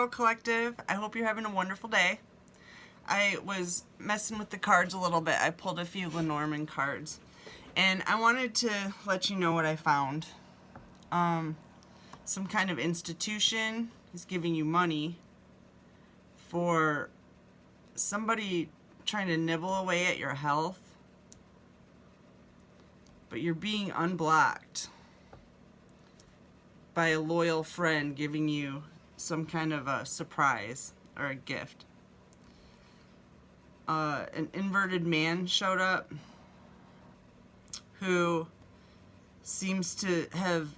Virgo Collective. I hope you're having a wonderful day. I was messing with the cards a little bit. I pulled a few Lenormand cards. And I wanted to let you know what I found. Some kind of institution is giving you money for somebody trying to nibble away at your health. But you're being unblocked by a loyal friend giving you some kind of a surprise or a gift. An inverted man showed up who seems to have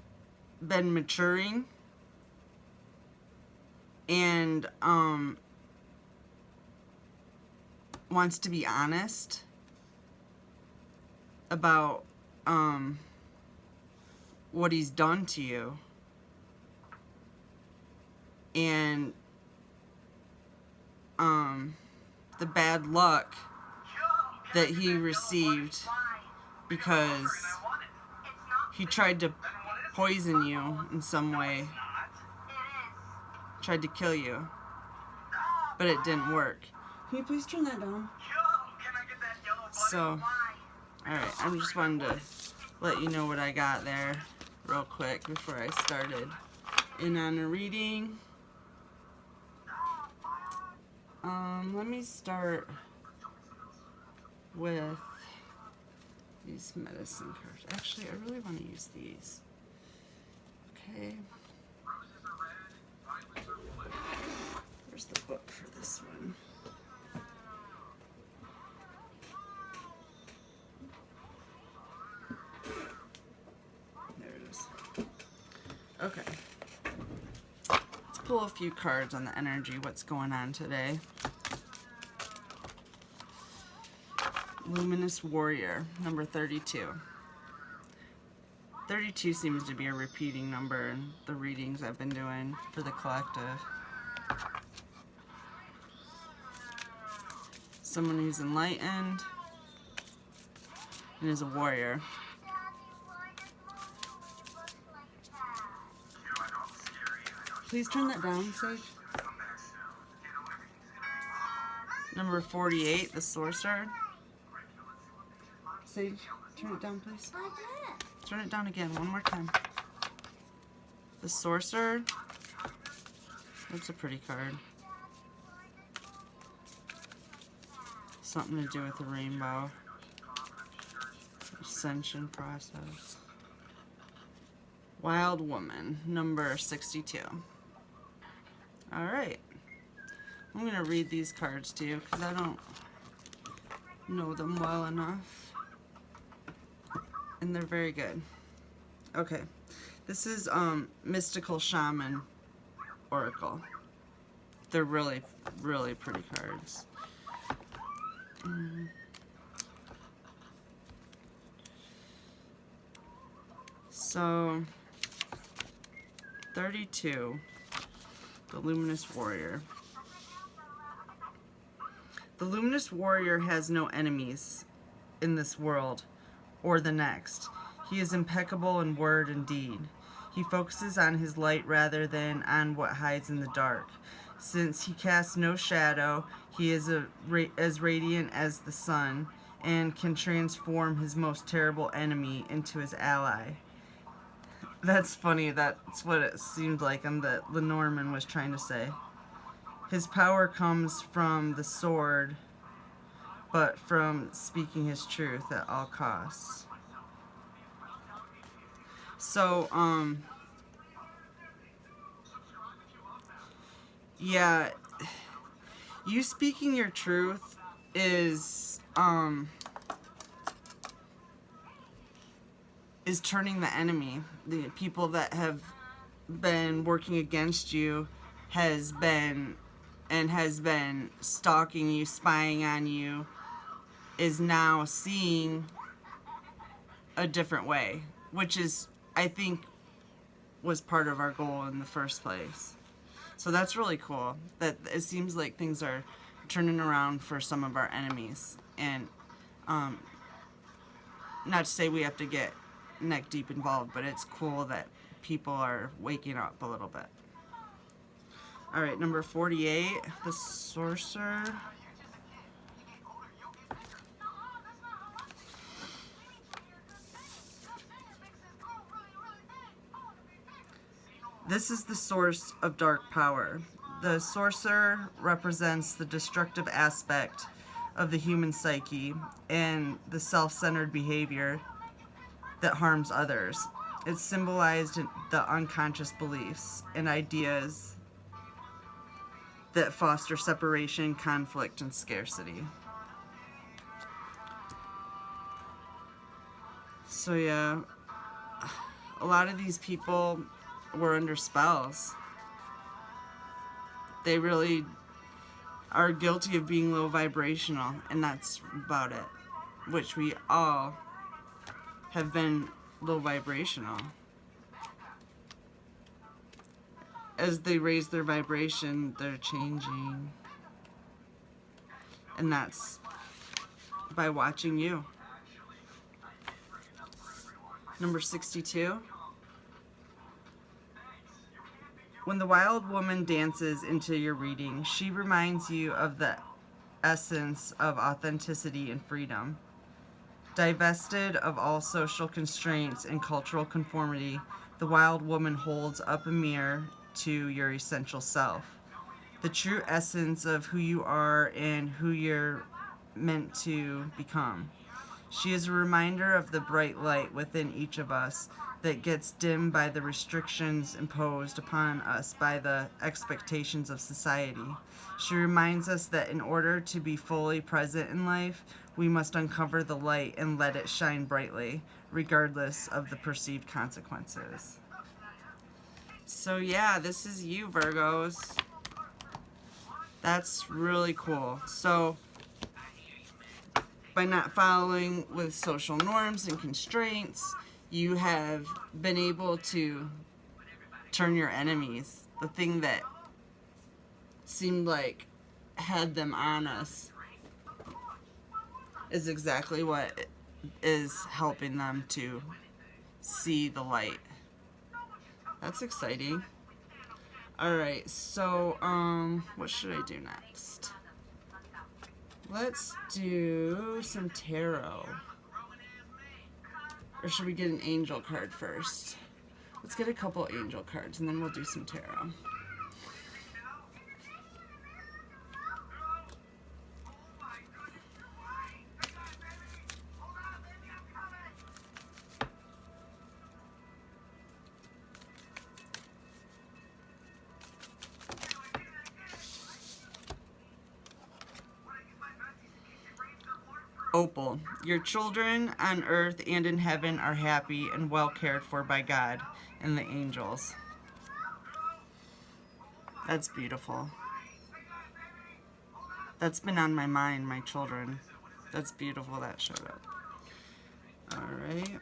been maturing and wants to be honest about what he's done to you. And the bad luck that he received because he tried to poison you in some way, tried to kill you, but it didn't work. Can you please turn that down? So, alright, I just wanted to let you know what I got there real quick before I started in on a reading. Let me start with these medicine cards. Actually, I really want to use these. Okay. Where's the book for this one? There it is. Okay. Let's pull a few cards on the energy, what's going on today. Luminous Warrior, number 32. 32 seems to be a repeating number in the readings I've been doing for the collective. Someone who's enlightened and is a warrior. Please turn that down, Sage. Number 48, the Sorcerer. Sage, turn it down, please. Turn it down again, one more time. The Sorcerer. That's a pretty card. Something to do with the rainbow. Ascension process. Wild Woman, number 62. Alright. I'm going to read these cards to you because I don't know them well enough. And they're very good. Okay. This is Mystical Shaman Oracle. They're really, really pretty cards. So, 32, the Luminous Warrior. The Luminous Warrior has no enemies in this world or the next. He is impeccable in word and deed. He focuses on his light rather than on what hides in the dark. Since he casts no shadow, he is as radiant as the sun and can transform his most terrible enemy into his ally. That's funny, that's what it seemed like that Lenormand was trying to say. His power comes from the sword, but from speaking his truth at all costs. So, yeah, you speaking your truth is turning the enemy. The people that have been working against you has been stalking you, spying on you, is now seeing a different way, which is, I think, was part of our goal in the first place. So that's really cool. That it seems like things are turning around for some of our enemies, and not to say we have to get neck deep involved, but it's cool that people are waking up a little bit. All right, number 48, the Sorcerer. This is the source of dark power. The sorcerer represents the destructive aspect of the human psyche and the self-centered behavior that harms others. It's symbolized in the unconscious beliefs and ideas that foster separation, conflict, and scarcity. So yeah, a lot of these people were under spells. They really are guilty of being low vibrational, and that's about it. Which we all have been low vibrational. As they raise their vibration, they're changing. And that's by watching you. Number 62. When the wild woman dances into your reading, she reminds you of the essence of authenticity and freedom. Divested of all social constraints and cultural conformity, the wild woman holds up a mirror to your essential self, the true essence of who you are and who you're meant to become. She is a reminder of the bright light within each of us that gets dimmed by the restrictions imposed upon us by the expectations of society. She reminds us that in order to be fully present in life, we must uncover the light and let it shine brightly, regardless of the perceived consequences. So yeah, this is you, Virgos. That's really cool. So by not following with social norms and constraints, you have been able to turn your enemies, the thing that seemed like had them on us, is exactly what is helping them to see the light. That's exciting. Alright, so what should I do next? Let's do some tarot. Or should we get an angel card first? Let's get a couple angel cards and then we'll do some tarot. Opal, your children on earth and in heaven are happy and well cared for by God and the angels. That's beautiful. That's been on my mind, my children. That's beautiful that showed up. Alright.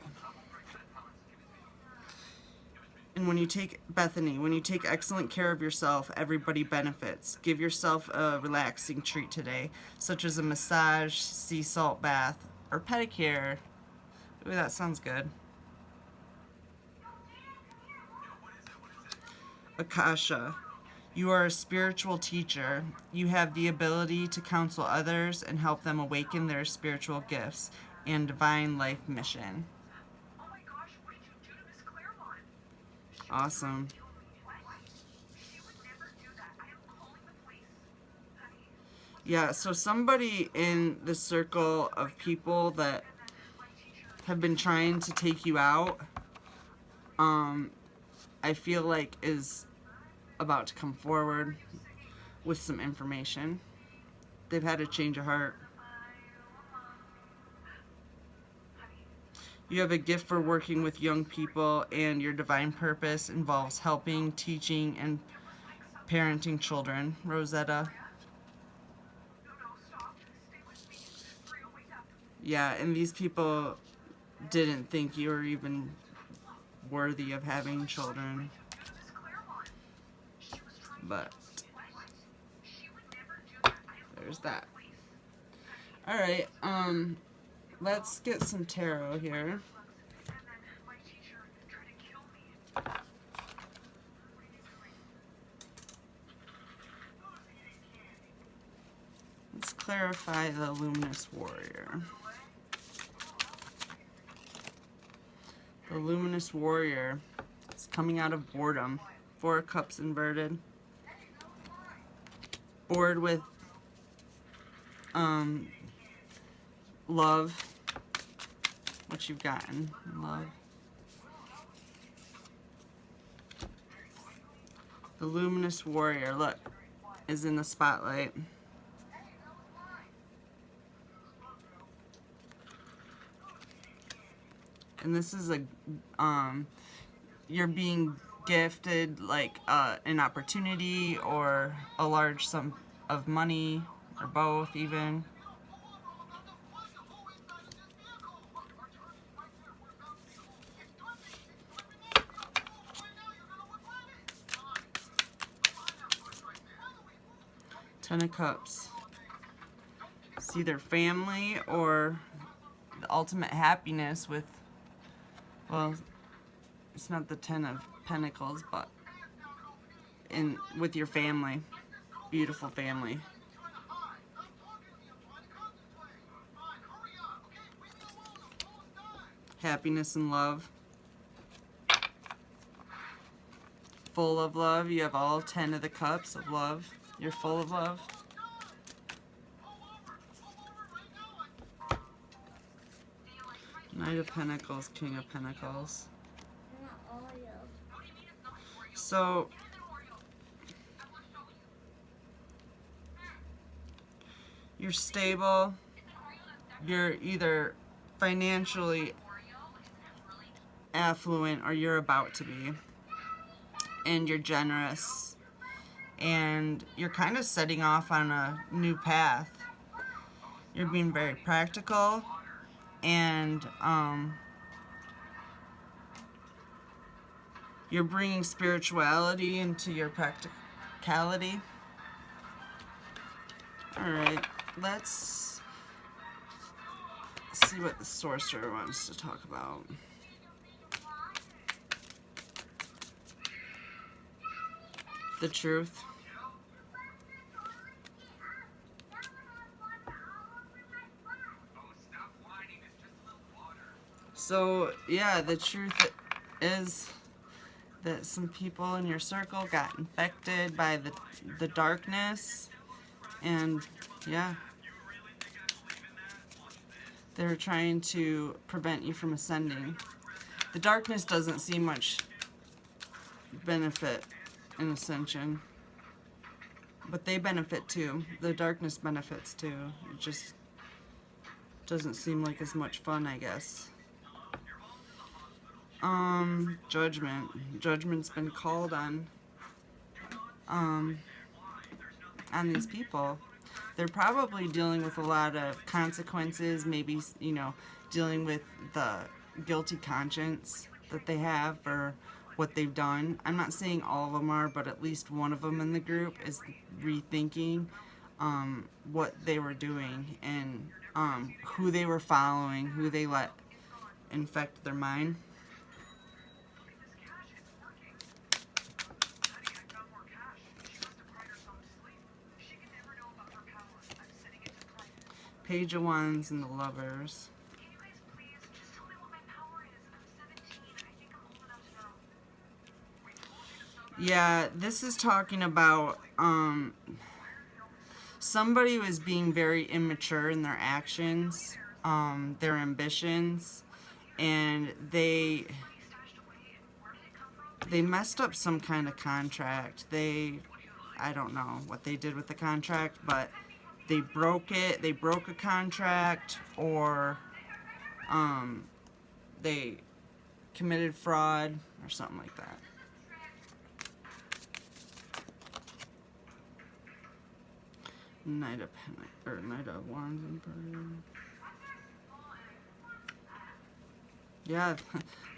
And when you take, Bethany, when you take excellent care of yourself, everybody benefits. Give yourself a relaxing treat today, such as a massage, sea salt bath, or pedicure. Ooh, that sounds good. Akasha, you are a spiritual teacher. You have the ability to counsel others and help them awaken their spiritual gifts and divine life mission. Awesome. Yeah, so somebody in the circle of people that have been trying to take you out, I feel like is about to come forward with some information. They've had a change of heart. You have a gift for working with young people, and your divine purpose involves helping, teaching, and parenting children. Rosetta. Yeah, and these people didn't think you were even worthy of having children. But there's that. Alright, let's get some tarot here. Let's clarify the Luminous Warrior. The Luminous Warrior is coming out of boredom. 4 of Cups inverted. Bored with love. What you've gotten. Love. The Luminous Warrior, look, is in the spotlight. And this is you're being gifted like an opportunity or a large sum of money, or both even. Ten of Cups. It's either family or the ultimate happiness with, well, it's not the 10 of Pentacles, but with your family. Beautiful family. Happiness and love. Full of love. You have all 10 of the Cups of love. You're full of love. Knight of Pentacles, King of Pentacles. So, you're stable. You're either financially affluent or you're about to be. And you're generous. And you're kind of setting off on a new path. You're being very practical. And you're bringing spirituality into your practicality. Alright, let's see what the sorcerer wants to talk about. The truth. So, yeah, the truth is that some people in your circle got infected by the darkness, and yeah, they're trying to prevent you from ascending. The darkness doesn't see much benefit in ascension, but they benefit too. The darkness benefits too. It just doesn't seem like as much fun, I guess. Judgment. Judgment's been called on these people. They're probably dealing with a lot of consequences, maybe, you know, dealing with the guilty conscience that they have for what they've done. I'm not saying all of them are, but at least one of them in the group is rethinking what they were doing and who they were following, who they let infect their mind. Page of Wands and the Lovers. Yeah, this is talking about somebody was being very immature in their actions, their ambitions, and they messed up some kind of contract. I don't know what they did with the contract, but they broke it. They broke a contract, or they committed fraud or something like that. Knight of Wands and yeah,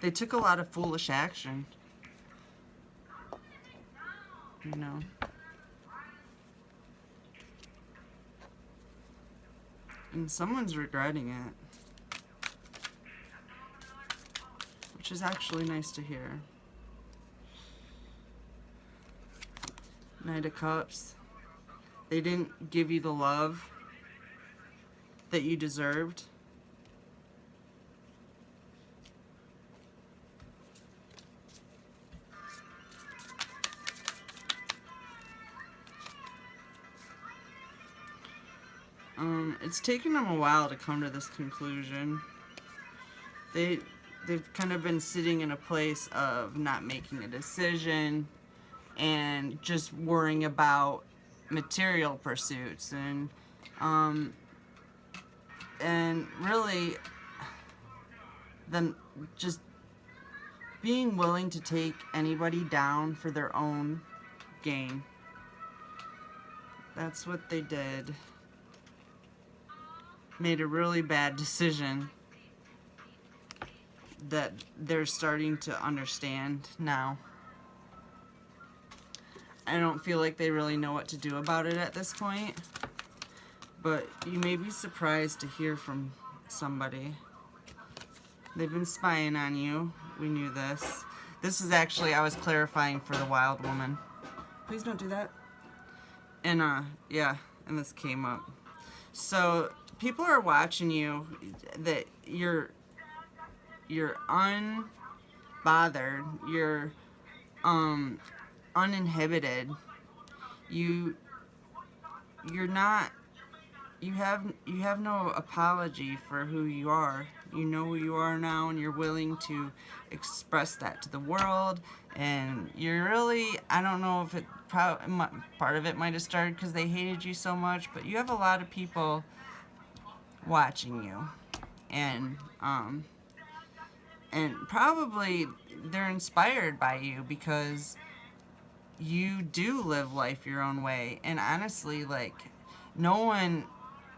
they took a lot of foolish action. You know. And someone's regretting it, which is actually nice to hear. Knight of Cups. They didn't give you the love that you deserved. It's taken them a while to come to this conclusion. They've kind of been sitting in a place of not making a decision and just worrying about material pursuits, and really then just being willing to take anybody down for their own gain. That's what they did. Made a really bad decision that they're starting to understand now. I don't feel like they really know what to do about it at this point, but you may be surprised to hear from somebody. They've been spying on you. We knew this. This is actually, I was clarifying for the wild woman. Please don't do that. And yeah, and this came up. So people are watching you, that you're unbothered, you're uninhibited. You're not, you have no apology for who you are. You know who you are now, and you're willing to express that to the world. And you're really, I don't know if part of it might have started because they hated you so much, but you have a lot of people watching you, and probably they're inspired by you because you do live life your own way. And honestly, like, no one,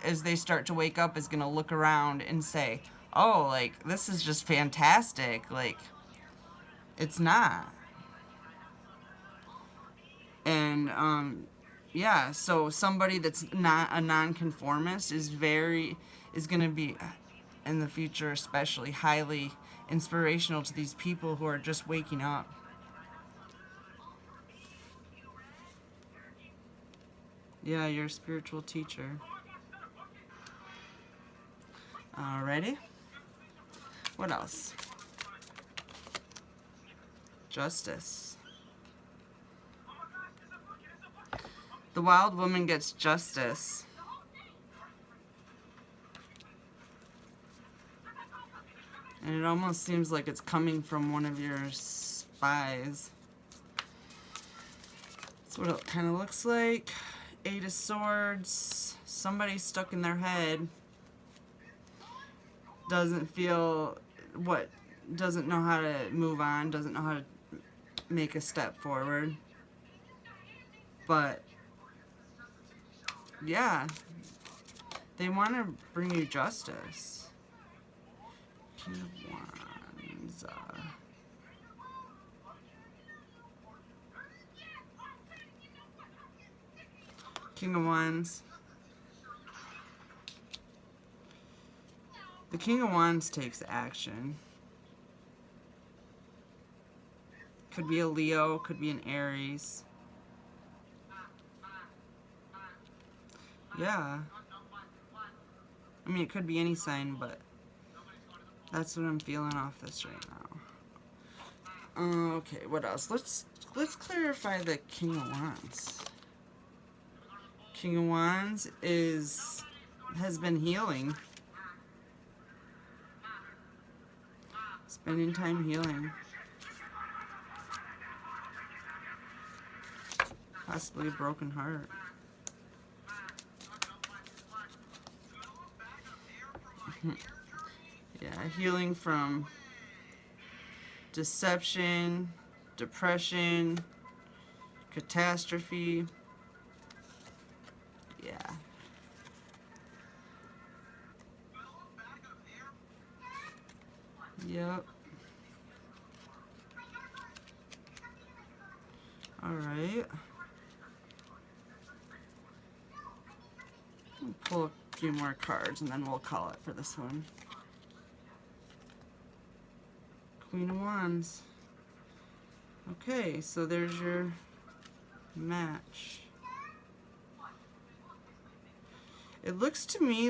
as they start to wake up, is gonna look around and say, oh, like, this is just fantastic. Like, it's not. And yeah, so somebody that's not a nonconformist is gonna be, in the future especially, highly inspirational to these people who are just waking up. Yeah, you're a spiritual teacher. Alrighty. What else? Justice. The wild woman gets justice. And it almost seems like it's coming from one of your spies. That's what it kind of looks like. 8 of Swords. Somebody stuck in their head. Doesn't know how to move on, doesn't know how to make a step forward. But yeah, they want to bring you justice. King of Wands. King of Wands. The King of Wands takes action. Could be a Leo, could be an Aries. Yeah. I mean, it could be any sign, but that's what I'm feeling off this right now. Okay, what else? Let's clarify the King of Wands. King of Wands has been healing. Spending time healing. Possibly a broken heart. Yeah, healing from deception, depression, catastrophe. Yeah. Yep. Alright. Pull a few more cards and then we'll call it for this one. Queen of Wands. Okay, so there's your match. It looks to me